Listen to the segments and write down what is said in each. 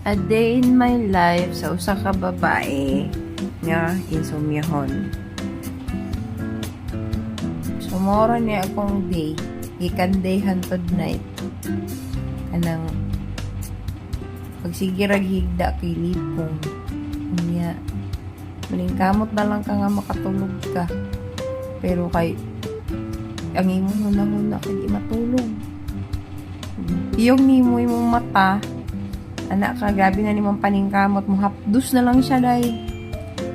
A day in my life sa usa ka babae nga insomniahon. Sumora niya akong day, gikan day hantod night. Kanang pagsigirag higda kay lipong. Unya, maningkamot na lang ka nga makatulog ka. Pero kay ang imo hunahuna kay di matulog. Iyong nimoy mong mata, anak ka, grabe na ni mong paningkamot mo, hapdos na lang siya day.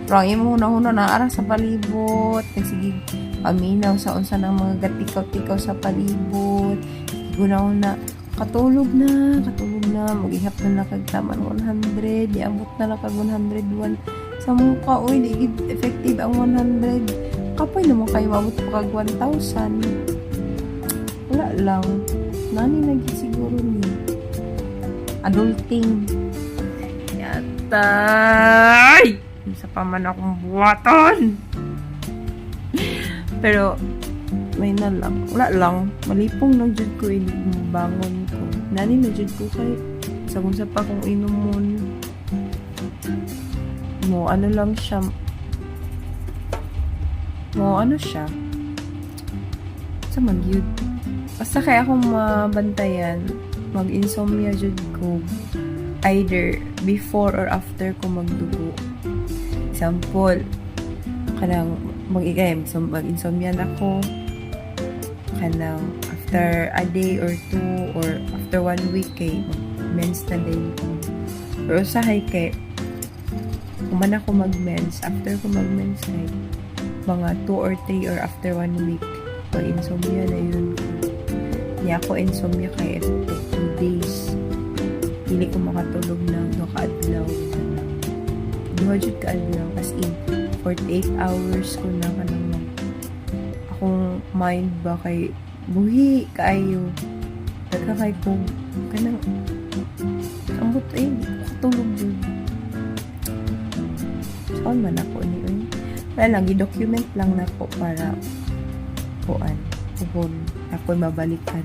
Pero ang imo huna-huna na ara sa palibot, nagsige paminaw sa unsa ng mga gatikaw-tikaw sa palibot. Guna-una, katulog na, mag-ihap na nakagtaman 100, iabot na lang kag 101 sa mukha, oy, di effective ang 100. Kapoy naman kayo, mabot pa kag 1,000. Wala lang. Nani lagi siguro ni adulting. Yatay! Isa pa man akong buhaton. Pero, may na lang. Wala lang. Malipong nang jud ko bangon ko. Nani na jud ko kay sa pa kong inumon. Mo ano lang siya. Mo ano siya. Sa magyud. Basta kaya akong mabantayan, mag-insomnia jud ko. Either before or after ko magdugo. Example, kanang mag-insomnia na ko. Kanang after a day or two or after 1 week kay mens na day ko. Pero usahay kay kuman ako mag-mens, after ko mag-mens kay mga 2 or 3 or after 1 week mag-insomnia na yun ko. Niya ako insomnia kay 2 days. Dili ko makatulog ng kaadlaw. Duha jud ka adlaw as in 48 hours ko na kanang akong mind ba kay buhi kaayo. Nagkakay ko kanang ambot katulog jud. Saan man ako ni oy. Wala lang, i-document lang na ko para kuan. Kung ako'y mabalikan.